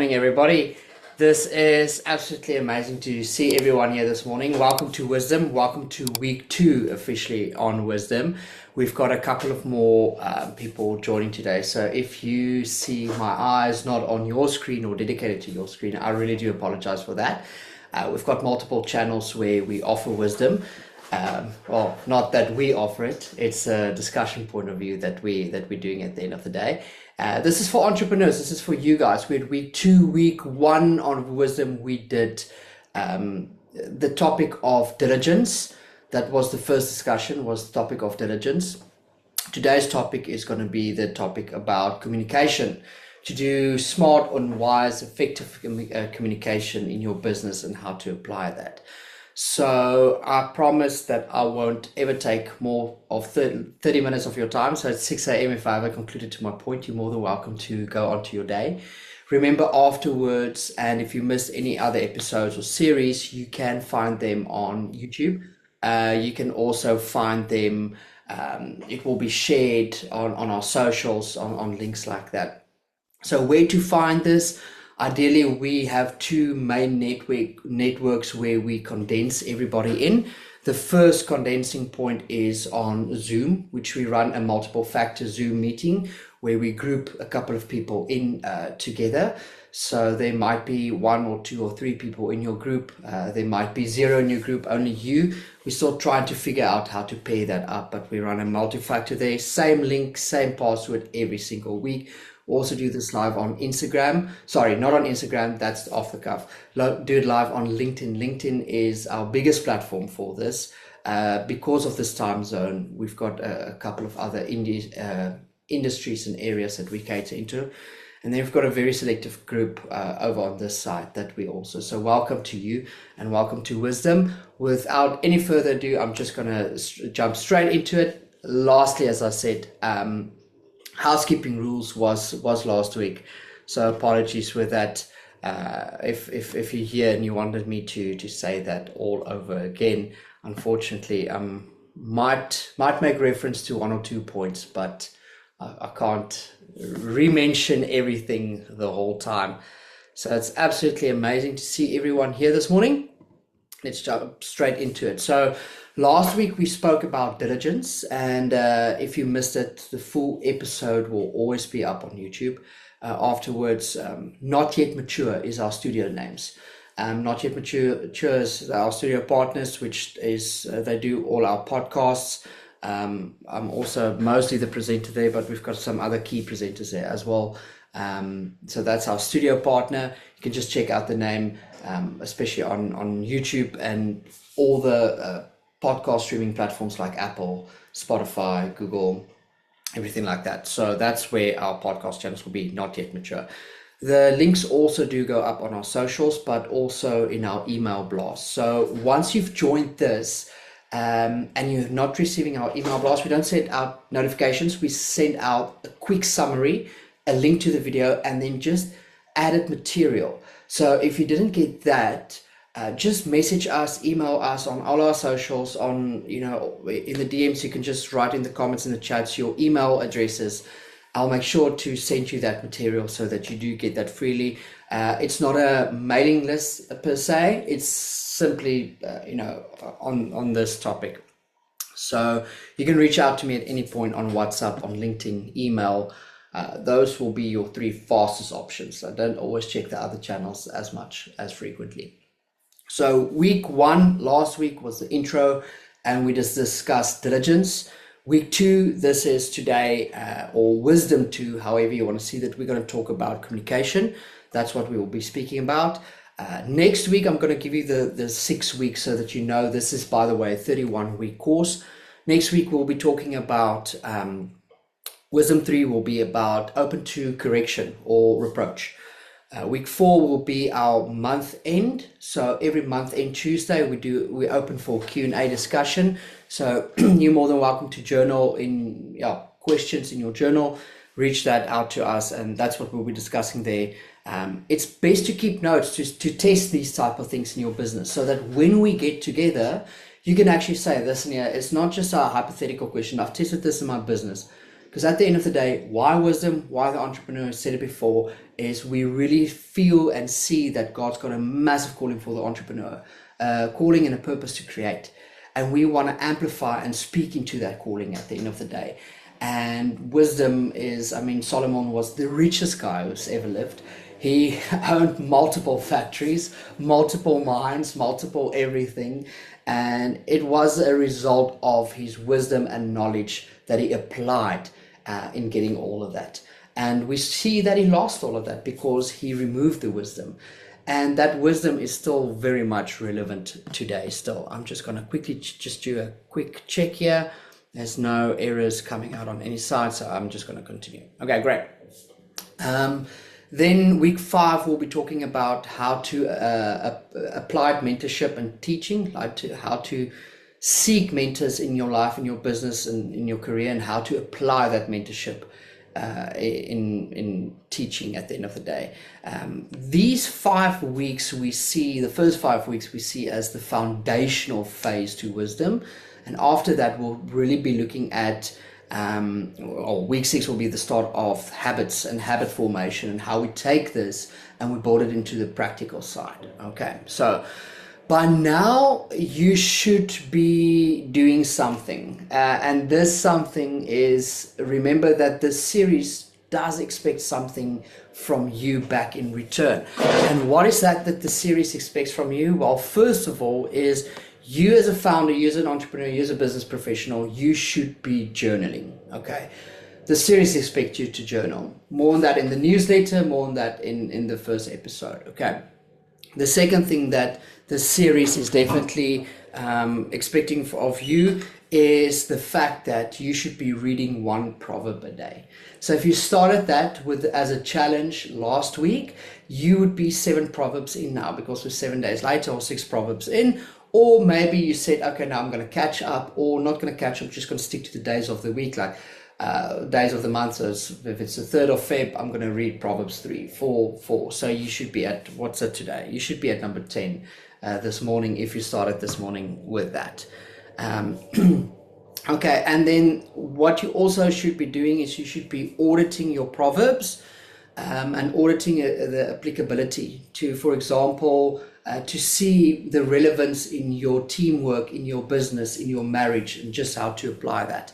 morning, everybody. This is absolutely amazing to see everyone here this morning. Welcome to Wisdom. Welcome to week 2 officially on Wisdom. We've got a couple of more people joining today. So if you see my eyes not on your screen or dedicated to your screen, I really do apologize for that. We've got multiple channels where we offer wisdom. Well, not that we offer it. It's a discussion point of view that we're doing at the end of the day. This is for entrepreneurs. This is for you guys. We had week 2, week 1 on wisdom. We did the topic of diligence. That was the first discussion, was the topic of diligence. Today's topic is going to be the topic about communication, to do smart and wise, effective communication in your business and how to apply that. So I promise that I won't ever take more of 30 minutes of your time. So at 6 a.m. if I ever concluded to my point, you're more than welcome to go on to your day. Remember afterwards, and if you missed any other episodes or series, you can find them on YouTube. You can also find them, it will be shared on our socials, on links like that. So where to find this? Ideally, we have 2 main networks where we condense everybody in. The first condensing point is on Zoom, which we run a multiple factor Zoom meeting where we group a couple of people in together. So there might be 1 or 2 or 3 people in your group. There might be 0 in your group, only you. We're still trying to figure out how to pair that up, but we run a multi-factor there. Same link, same password every single week. Also do this live on Instagram. Sorry, not on Instagram. That's off the cuff. Do it live on LinkedIn. LinkedIn is our biggest platform for this. Because of this time zone, we've got a couple of other industries and areas that we cater into. And then we've got a very selective group over on this side that we also. So welcome to you and welcome to Wisdom. Without any further ado, I'm just going to jump straight into it. Lastly, as I said, housekeeping rules was last week, so apologies with that. If you're here and you wanted me to say that all over again, unfortunately, might make reference to 1 or 2 points, but I can't re-mention everything the whole time. So it's absolutely amazing to see everyone here this morning. Let's jump straight into it. So last week we spoke about diligence, and if you missed it, the full episode will always be up on YouTube. Afterwards, Not Yet Mature is our studio names. Not Yet Mature is our studio partners, which is they do all our podcasts. I'm also mostly the presenter there, but we've got some other key presenters there as well. So that's our studio partner. You can just check out the name, especially on YouTube and all the podcast streaming platforms like Apple, Spotify, Google, everything like that. So that's where our podcast channels will be, Not Yet Mature. The links also do go up on our socials, but also in our email blast. So once you've joined this, and you're not receiving our email blast, we don't send out notifications. We send out a quick summary, a link to the video, and then just added material. So if you didn't get that, just message us, email us on all our socials, in the DMs. You can just write in the comments in the chats your email addresses. I'll make sure to send you that material so that you do get that freely. It's not a mailing list per se. It's simply, on this topic. So you can reach out to me at any point on WhatsApp, on LinkedIn, email. Those will be your 3 fastest options. I don't always check the other channels as much as frequently. So week 1, last week, was the intro, and we just discussed diligence. Week 2, this is today, or wisdom 2, however you want to see that. We're going to talk about communication. That's what we will be speaking about. Next week, I'm going to give you the 6 weeks so that you know this is, by the way, a 31-week course. Next week, we'll be talking about wisdom 3 will be about open to correction or reproach. Week 4 will be our month end. So every month end Tuesday, we open for Q&A discussion. So you're more than welcome to journal in questions in your journal, reach that out to us, and that's what we'll be discussing there. It's best to keep notes to test these type of things in your business, so that when we get together, you can actually say, listen here, it's not just a hypothetical question. I've tested this in my business. Because at the end of the day, why wisdom, why the entrepreneur, said it before, is we really feel and see that God's got a massive calling for the entrepreneur, calling and a purpose to create. And we want to amplify and speak into that calling at the end of the day. And wisdom is, I mean, Solomon was the richest guy who's ever lived. He owned multiple factories, multiple mines, multiple everything. And it was a result of his wisdom and knowledge that he applied in getting all of that. And we see that he lost all of that because he removed the wisdom. And that wisdom is still very much relevant today still. I'm just going to quickly just do a quick check here. There's no errors coming out on any side, so I'm just going to continue. Okay, great. Then week 5, we'll be talking about how to applied mentorship and teaching, how to seek mentors in your life, in your business, and in your career, and how to apply that mentorship in teaching at the end of the day. These 5 weeks we see, the first 5 weeks we see as the foundational phase to wisdom. And after that, we'll really be looking at, or week 6 will be the start of habits and habit formation and how we take this and we build it into the practical side. Okay, so by now you should be doing something. And this something is, remember that this series does expect something from you back in return. And what is that the series expects from you? Well, first of all is, you as a founder, you as an entrepreneur, you as a business professional, you should be journaling, okay? The series expects you to journal. More on that in the newsletter, more on that in the first episode, okay? The second thing that the series is definitely expecting of you is the fact that you should be reading 1 proverb a day. So if you started that with as a challenge last week, you would be 7 proverbs in now, because we're 7 days later, or 6 proverbs in. Or maybe you said, okay, now I'm going to catch up, or not going to catch up, just going to stick to the days of the week, like days of the month. So if it's the 3rd of Feb, I'm going to read Proverbs 3, 4. So you should be at, what's it today? You should be at number 10 this morning if you started this morning with that. Okay, and then what you also should be doing is you should be auditing your Proverbs and auditing the applicability to, for example, to see the relevance in your teamwork, in your business, in your marriage, and just how to apply that.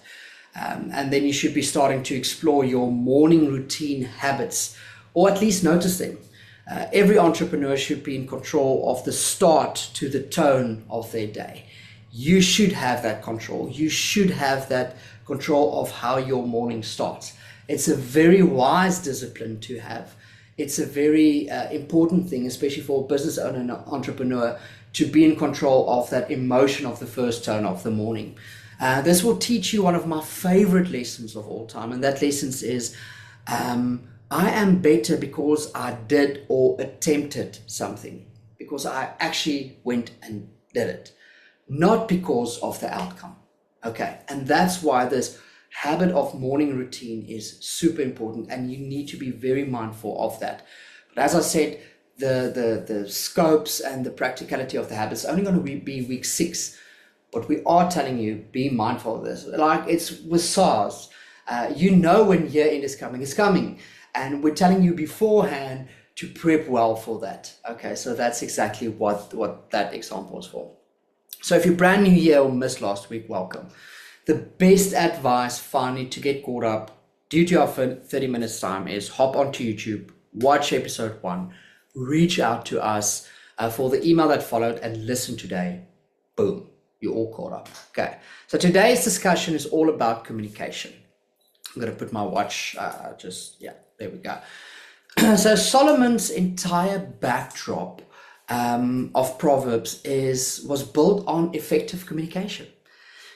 And then you should be starting to explore your morning routine habits, or at least notice them. Every entrepreneur should be in control of the start to the tone of their day. You should have that control. You should have that control of how your morning starts. It's a very wise discipline to have. It's a very important thing, especially for a business owner and entrepreneur, to be in control of that emotion of the first tone of the morning. This will teach you one of my favorite lessons of all time, and that lesson is, I am better because I did or attempted something, because I actually went and did it, not because of the outcome. Okay, and that's why this habit of morning routine is super important, and you need to be very mindful of that. But as I said, the scopes and the practicality of the habits are only going to be week 6, but we are telling you, be mindful of this. Like it's with SARS, you know when year end is coming, it's coming, and we're telling you beforehand to prep well for that. Okay, so that's exactly what that example is for. So if you're brand new here or missed last week, welcome. The best advice finally to get caught up due to our 30 minutes time is hop onto YouTube, watch episode 1, reach out to us for the email that followed, and listen today. Boom, you're all caught up. Okay, so today's discussion is all about communication. I'm going to put my watch, there we go. So Solomon's entire backdrop of Proverbs was built on effective communication.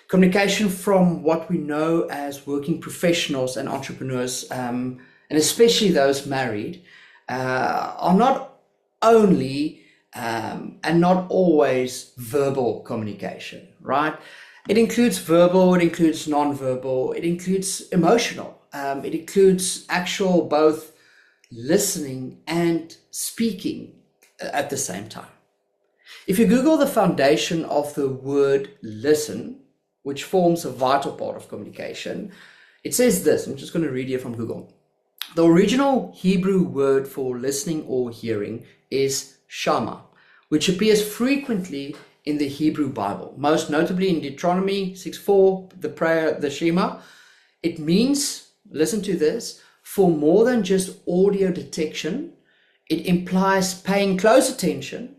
Communication from what we know as working professionals and entrepreneurs, and especially those married, are not only and not always verbal communication, right? It includes verbal, it includes non-verbal, it includes emotional, it includes actual both listening and speaking at the same time. If you Google the foundation of the word listen, which forms a vital part of communication, It says this, I'm just going to read here from Google. The original Hebrew word for listening or hearing is shama, which appears frequently in the Hebrew Bible, most notably in Deuteronomy 6:4, the prayer, the Shema. It means, listen to this, for more than just audio detection. It implies paying close attention,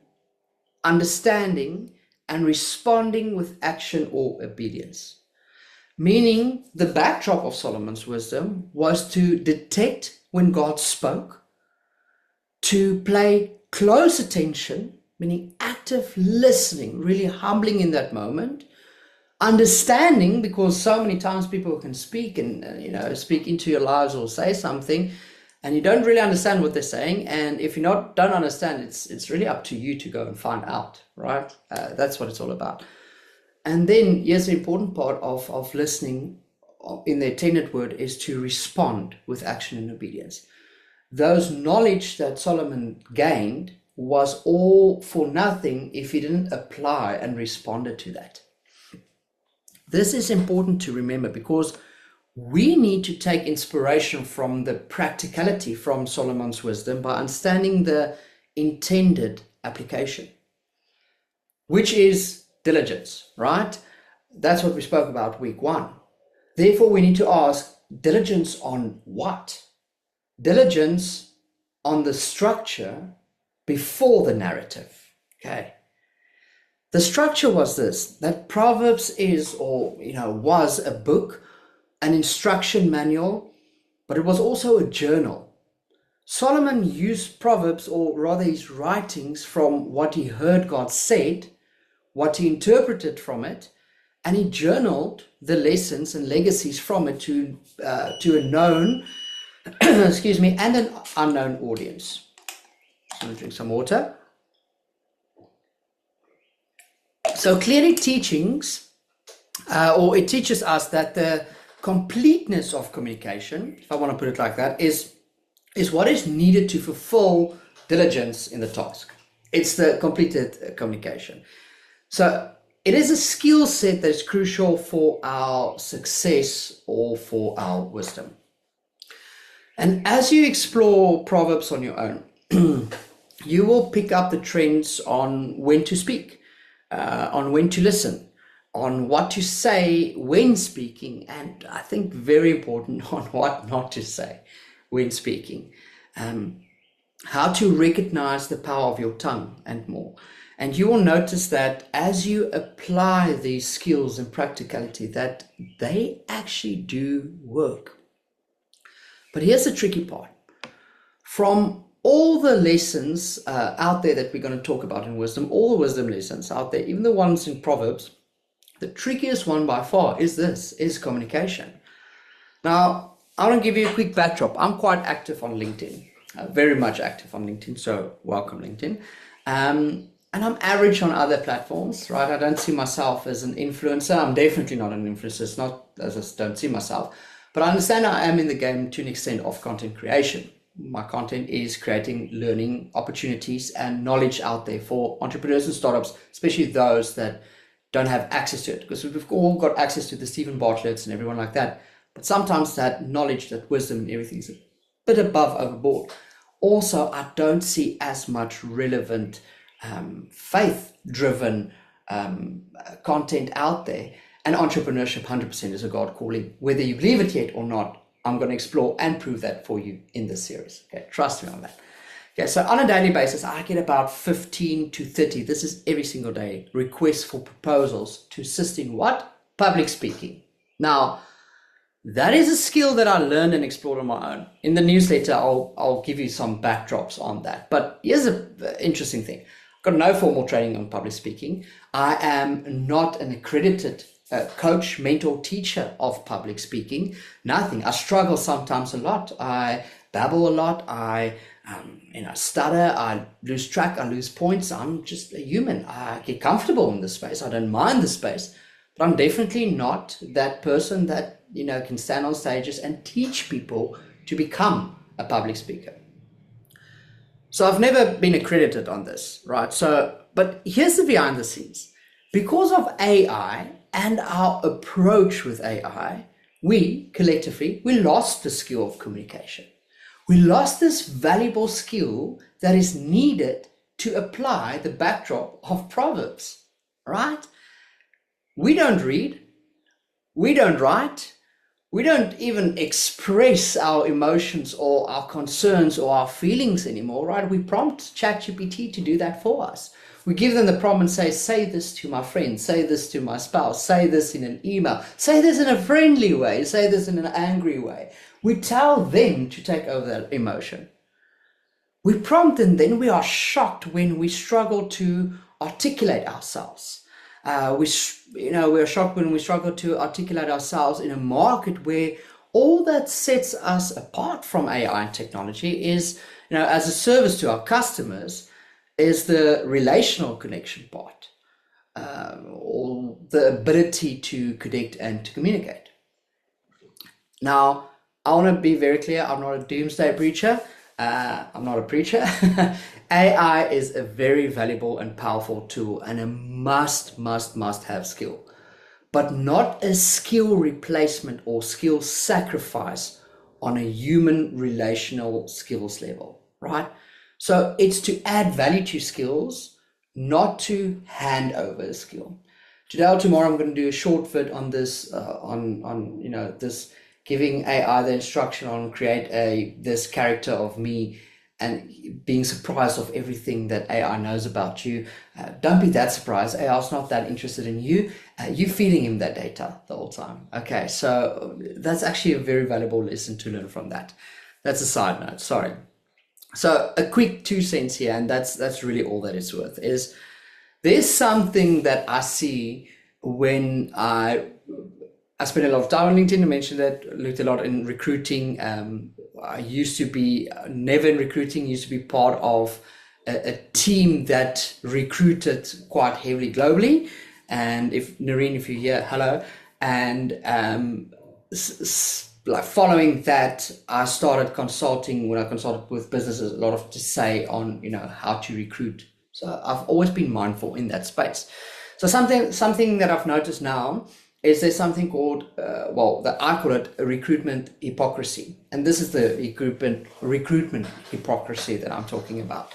understanding, and responding with action or obedience. Meaning, the backdrop of Solomon's wisdom was to detect when God spoke, to pay close attention, meaning active listening, really humbling in that moment, understanding, because so many times people can speak and speak into your lives or say something, and you don't really understand what they're saying. And if you don't understand, it's really up to you to go and find out, right? That's what it's all about. And then, yes, the important part of listening in the intended word is to respond with action and obedience. Those knowledge that Solomon gained was all for nothing if he didn't apply and responded to that. This is important to remember because we need to take inspiration from the practicality from Solomon's wisdom by understanding the intended application, which is diligence, right? That's what we spoke about week 1. Therefore, we need to ask, diligence on what? Diligence on the structure before the narrative. Okay. The structure was this, that Proverbs was a book, an instruction manual, but it was also a journal. Solomon used Proverbs, or rather his writings, from what he heard God said, what he interpreted from it, and he journaled the lessons and legacies from it to a known, and an unknown audience. So I'm going to drink some water. So clearly teachings, or it teaches us that the completeness of communication, if I want to put it like that, is what is needed to fulfill diligence in the task. It's the completed communication. So it is a skill set that is crucial for our success or for our wisdom. And as you explore Proverbs on your own, you will pick up the trends on when to speak, on when to listen, on what to say when speaking, and I think very important, on what not to say when speaking, how to recognize the power of your tongue and more. And you will notice that as you apply these skills and practicality, that they actually do work. But here's the tricky part. From all the lessons out there that we're going to talk about in wisdom, all the wisdom lessons out there, even the ones in Proverbs, the trickiest one by far is communication. Now, I want to give you a quick backdrop. I'm quite active on LinkedIn, very much active on LinkedIn, so welcome LinkedIn. And I'm average on other platforms, right? I don't see myself as an influencer. I'm definitely not an influencer. It's not, I just don't see myself. But I understand I am in the game to an extent of content creation. My content is creating learning opportunities and knowledge out there for entrepreneurs and startups, especially those that don't have access to it. Because we've all got access to the Stephen Bartlett's and everyone like that. But sometimes that knowledge, that wisdom and everything is a bit above overboard. Also, I don't see as much relevant faith-driven content out there, and entrepreneurship 100% is a God calling. Whether you believe it yet or not, I'm going to explore and prove that for you in this series. Okay, trust me on that. Okay, so on a daily basis, I get about 15 to 30, this is every single day, requests for proposals to assist in what? Public speaking. Now, that is a skill that I learned and explored on my own. In the newsletter, I'll give you some backdrops on that. But here's an interesting thing. Got no formal training on public speaking. I am not an accredited coach, mentor, teacher of public speaking. Nothing. I struggle sometimes a lot. I babble a lot. I stutter. I lose track. I lose points. I'm just a human. I get comfortable in this space. I don't mind the space, but I'm definitely not that person that can stand on stages and teach people to become a public speaker. So I've never been accredited on this, right? But here's the behind the scenes. Because of AI and our approach with AI, we collectively, we lost the skill of communication. We lost this valuable skill that is needed to apply the backdrop of Proverbs, right? We don't read, we don't write, we don't even express our emotions or our concerns or our feelings anymore, right? We prompt ChatGPT to do that for us. We give them the prompt and say this to my friend, say this to my spouse, say this in an email, say this in a friendly way, say this in an angry way. We tell them to take over that emotion. We prompt, and then we are shocked when we struggle to articulate ourselves. We're shocked when we struggle to articulate ourselves in a market where all that sets us apart from AI and technology is, as a service to our customers, is the relational connection part, or the ability to connect and to communicate. Now, I want to be very clear, I'm not a doomsday preacher. I'm not a preacher. AI is a very valuable and powerful tool and a must have skill, but not a skill replacement or skill sacrifice on a human relational skills level, right? So it's to add value to skills, not to hand over a skill. Today or tomorrow, I'm going to do a short vid on this, this giving AI the instruction on create this character of me and being surprised of everything that AI knows about you. Don't be that surprised. AI's not that interested in you. You're feeding him that data the whole time. Okay, so that's actually a very valuable lesson to learn from that. That's a side note, sorry. So a quick 2 cents here, and that's really all that it's worth, is there's something that I see when I spend a lot of time on LinkedIn. I mentioned that, looked a lot in recruiting. I used to be never in recruiting, used to be part of a team that recruited quite heavily globally. And if Noreen, if you're here, hello. And like following that, I started consulting. When I consulted with businesses, a lot of to say on how to recruit. So I've always been mindful in that space. So something that I've noticed now is there's something called I call it a recruitment hypocrisy, and this is the recruitment hypocrisy that I'm talking about.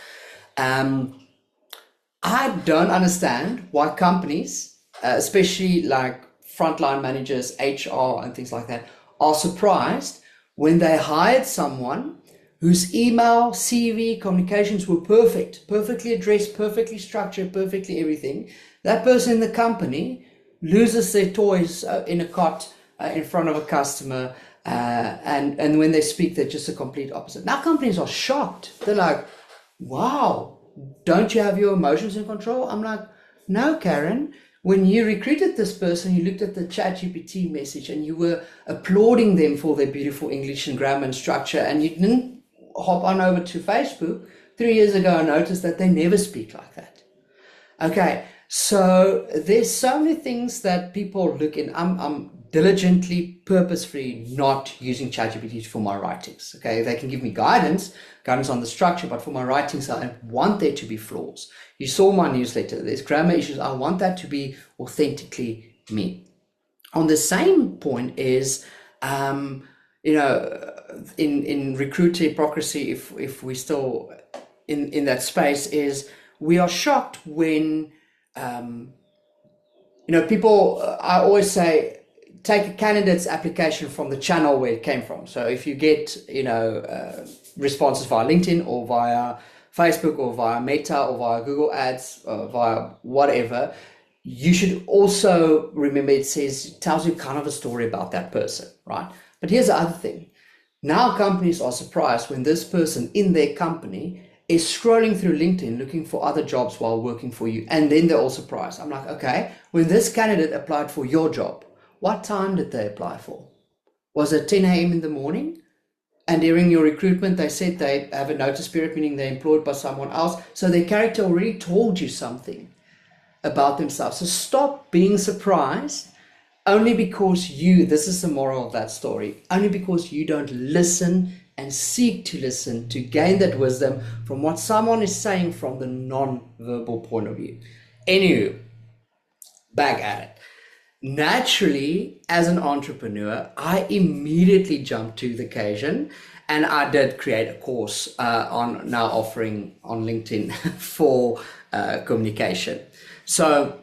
I don't understand why companies, especially like frontline managers, HR and things like that, are surprised when they hired someone whose email, CV, communications were perfectly addressed, perfectly structured, perfectly everything. That person in the company loses their toys in a cot in front of a customer, and when they speak, they're just a complete opposite. Now companies are shocked. They're like, wow, don't you have your emotions in control? I'm like, no, Karen. When you recruited this person, you looked at the ChatGPT message and you were applauding them for their beautiful English and grammar and structure, and you didn't hop on over to Facebook 3 years ago and notice that they never speak like that. Okay, so there's so many things that people look in. I'm diligently, purposefully not using ChatGPT for my writings. Okay, they can give me guidance on the structure, but for my writings, I want there to be flaws. You saw my newsletter. There's grammar issues. I want that to be authentically me. On the same point is, in recruiter hypocrisy, if we still in that space, is we are shocked when people. I always say, take a candidate's application from the channel where it came from. So if you get responses via LinkedIn or via Facebook or via Meta or via Google Ads or via whatever, you should also remember it tells you kind of a story about that person, right? But here's the other thing. Now companies are surprised when this person in their company is scrolling through LinkedIn looking for other jobs while working for you. And then they're all surprised. I'm like, okay, when this candidate applied for your job, what time did they apply for? Was it 10 a.m. in the morning? And during your recruitment, they said they have a notice period, meaning they're employed by someone else. So their character already told you something about themselves. So stop being surprised only because this is the moral of that story, only because you don't listen and seek to listen to gain that wisdom from what someone is saying from the non-verbal point of view. Anywho, back at it. Naturally, as an entrepreneur, I immediately jumped to the occasion and I did create a course on now offering on LinkedIn for communication. So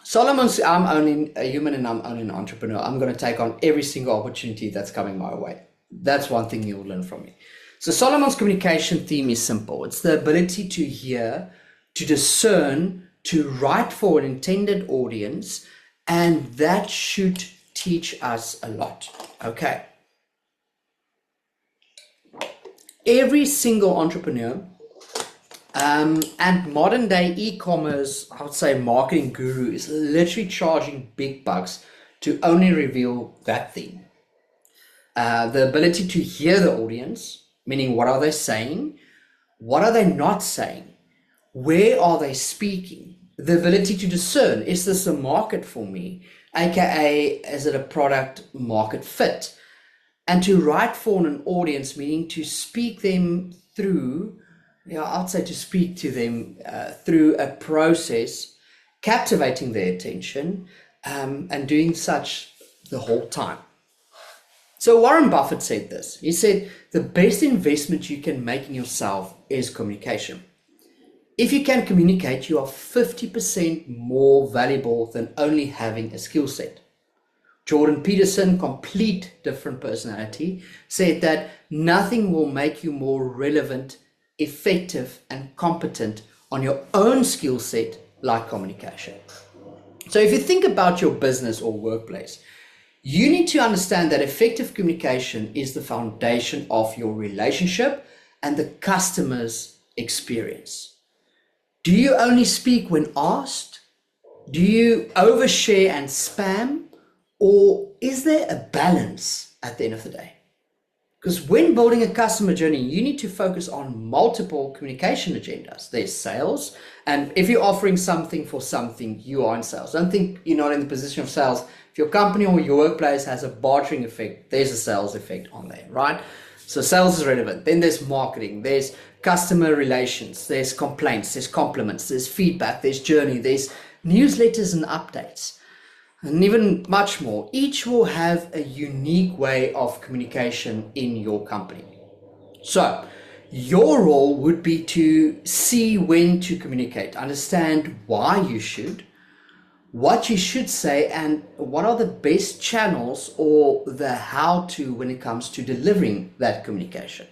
Solomon's, I'm only a human and I'm only an entrepreneur. I'm going to take on every single opportunity that's coming my way. That's one thing you'll learn from me. So Solomon's communication theme is simple. It's the ability to hear, to discern, to write for an intended audience, and that should teach us a lot. Okay. Every single entrepreneur and modern day e-commerce, I would say marketing guru, is literally charging big bucks to only reveal that theme. The ability to hear the audience, meaning what are they saying? What are they not saying? Where are they speaking? The ability to discern, is this a market for me? AKA, is it a product market fit? And to write for an audience, meaning to speak them through, I'd say to speak to them through a process, captivating their attention and doing such the whole time. So Warren Buffett said this. He said, the best investment you can make in yourself is communication. If you can communicate, you are 50% more valuable than only having a skill set. Jordan Peterson, complete different personality, said that nothing will make you more relevant, effective, and competent on your own skill set like communication. So if you think about your business or workplace, you need to understand that effective communication is the foundation of your relationship and the customer's experience. Do you only speak when asked? Do you overshare and spam? Or is there a balance at the end of the day? Because when building a customer journey, you need to focus on multiple communication agendas. There's sales, and if you're offering something for something, you are in sales. Don't think you're not in the position of sales. If your company or your workplace has a bartering effect, there's a sales effect on there, right? So sales is relevant. Then there's marketing, there's customer relations, there's complaints, there's compliments, there's feedback, there's journey, there's newsletters and updates, and even much more. Each will have a unique way of communication in your company. So your role would be to see when to communicate, understand why you should, what you should say, and what are the best channels or the how to when it comes to delivering that communication.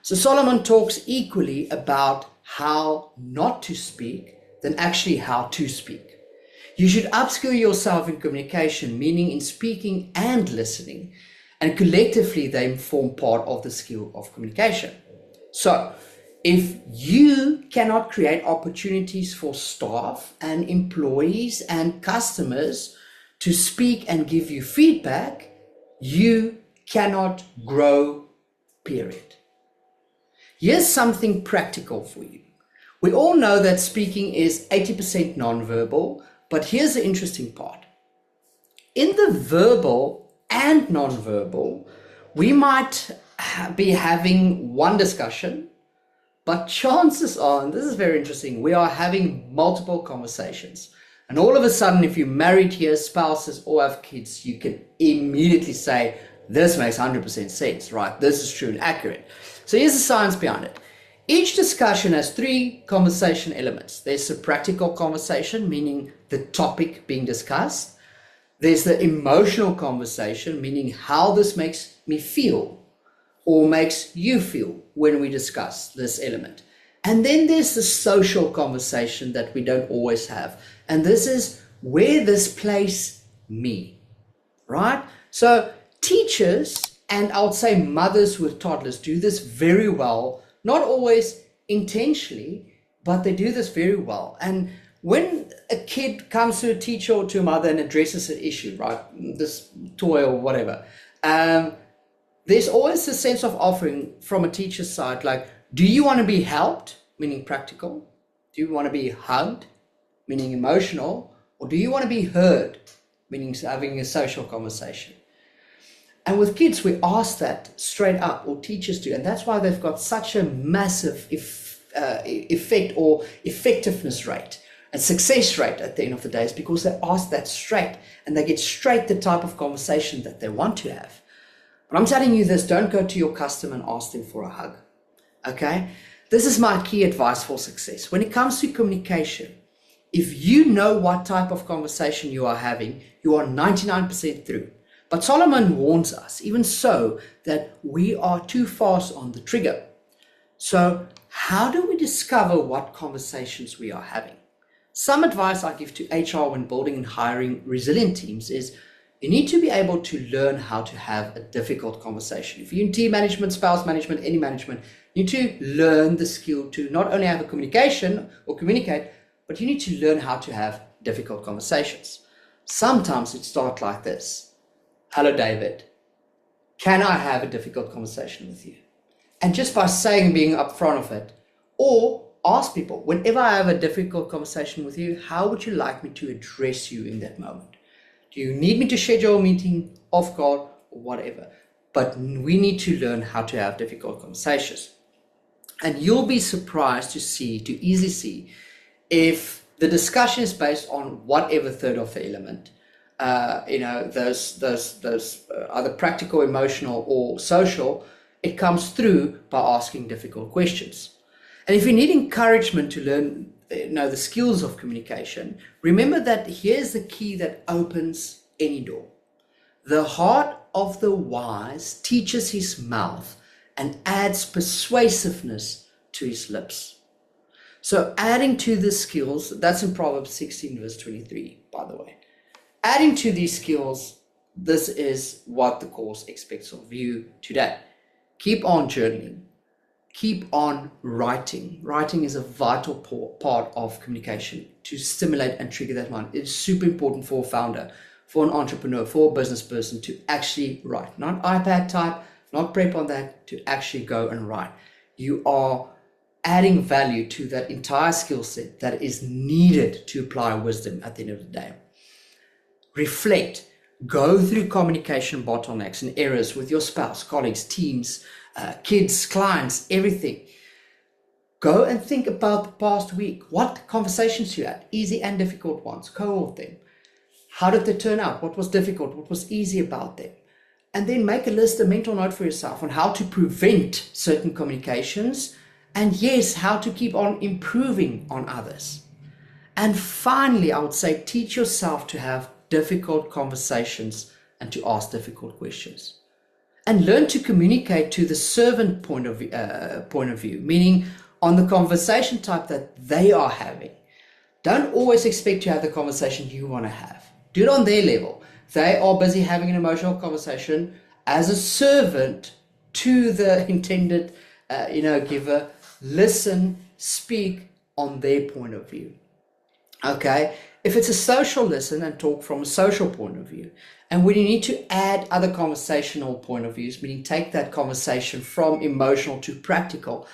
So Solomon talks equally about how not to speak than actually how to speak. You should upskill yourself in communication, meaning in speaking and listening, and collectively they form part of the skill of communication. So if you cannot create opportunities for staff and employees and customers to speak and give you feedback, you cannot grow, period. Here's something practical for you. We all know that speaking is 80% nonverbal, but here's the interesting part. In the verbal and nonverbal, we might be having one discussion, but chances are, and this is very interesting, we are having multiple conversations. And all of a sudden, if you're married here, spouses, or have kids, you can immediately say, this makes 100% sense, right? This is true and accurate. So here's the science behind it. Each discussion has three conversation elements. There's the practical conversation, meaning the topic being discussed. There's the emotional conversation, meaning how this makes me feel or makes you feel when we discuss this element. And then there's the social conversation that we don't always have. And this is where this place me, right? So teachers, and I would say mothers with toddlers, do this very well. Not always intentionally, but they do this very well. And when a kid comes to a teacher or to a mother and addresses an issue, right, this toy or whatever, there's always a sense of offering from a teacher's side, like, do you want to be helped, meaning practical? Do you want to be hugged, meaning emotional? Or do you want to be heard, meaning having a social conversation? And with kids, we ask that straight up, or teachers do. And that's why they've got such a massive effect or effectiveness rate And success rate at the end of the day is because they ask that straight and they get straight the type of conversation that they want to have. But I'm telling you this, don't go to your customer and ask them for a hug. Okay? This is my key advice for success. When it comes to communication, if you know what type of conversation you are having, you are 99% through. But Solomon warns us, even so, that we are too fast on the trigger. So how do we discover what conversations we are having? Some advice I give to HR when building and hiring resilient teams is you need to be able to learn how to have a difficult conversation. If you're in team management, spouse management, any management, you need to learn the skill to not only have a communication or communicate, but you need to learn how to have difficult conversations. Sometimes it starts like this. Hello, David. Can I have a difficult conversation with you? And just by saying and being upfront of it, or ask people, whenever I have a difficult conversation with you, how would you like me to address you in that moment? Do you need me to schedule a meeting, off call, or whatever? But we need to learn how to have difficult conversations. And you'll be surprised to easily see if the discussion is based on whatever third of the element, those either practical, emotional, or social, it comes through by asking difficult questions. And if you need encouragement to learn, the skills of communication, remember that here's the key that opens any door. The heart of the wise teaches his mouth and adds persuasiveness to his lips. So adding to the skills, that's in Proverbs 16 verse 23, by the way. Adding to these skills, this is what the course expects of you today. Keep on journaling. Keep on writing. Writing is a vital part of communication to stimulate and trigger that mind. It's super important for a founder, for an entrepreneur, for a business person to actually write. Not iPad type, not prep on that, to actually go and write. You are adding value to that entire skill set that is needed to apply wisdom at the end of the day. Reflect. Go through communication bottlenecks and errors with your spouse, colleagues, teams, kids, clients, everything. Go and think about the past week. What conversations you had, easy and difficult ones, cohort them. How did they turn out? What was difficult? What was easy about them? And then make a list, a mental note for yourself on how to prevent certain communications, and yes, how to keep on improving on others. And finally, I would say, teach yourself to have difficult conversations and to ask difficult questions. And learn to communicate to the servant point of view, meaning on the conversation type that they are having. Don't always expect to have the conversation you want to have. Do it on their level. They are busy having an emotional conversation as a servant to the intended giver. Listen, speak on their point of view. Okay? If it's a social, listen and talk from a social point of view. And when you need to add other conversational point of views, meaning take that conversation from emotional to practical,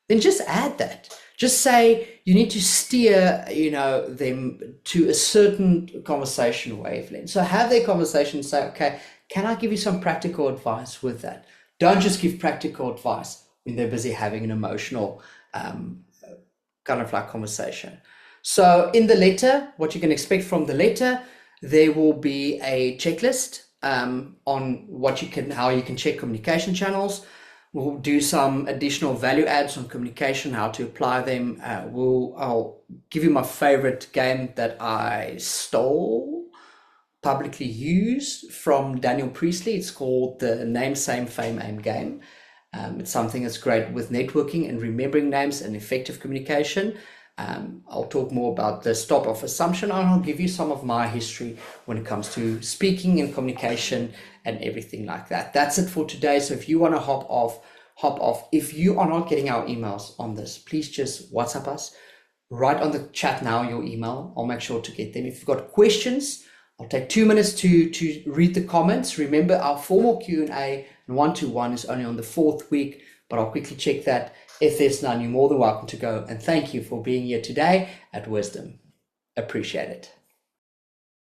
then just add that. Just say you need to steer, them to a certain conversation wavelength. So have their conversation and say, okay, can I give you some practical advice with that? Don't just give practical advice when they're busy having an emotional conversation. So in the letter, what you can expect from the letter, there will be a checklist on how you can check communication channels. We'll do some additional value adds on communication, how to apply them. I'll give you my favorite game that I stole, publicly used from Daniel Priestley. It's called the Name, Same, Fame, Aim game. It's something that's great with networking and remembering names and effective communication. I'll talk more about the stop off assumption, and I'll give you some of my history when it comes to speaking and communication and everything like that. That's it for today. So if you want to hop off. If you are not getting our emails on this, please just WhatsApp us. Write on the chat now your email. I'll make sure to get them. If you've got questions, I'll take 2 minutes to read the comments. Remember, our formal Q&A and one-to-one is only on the 4th week, but I'll quickly check that. If there's none, you're more than welcome to go. And thank you for being here today at Wisdom. Appreciate it.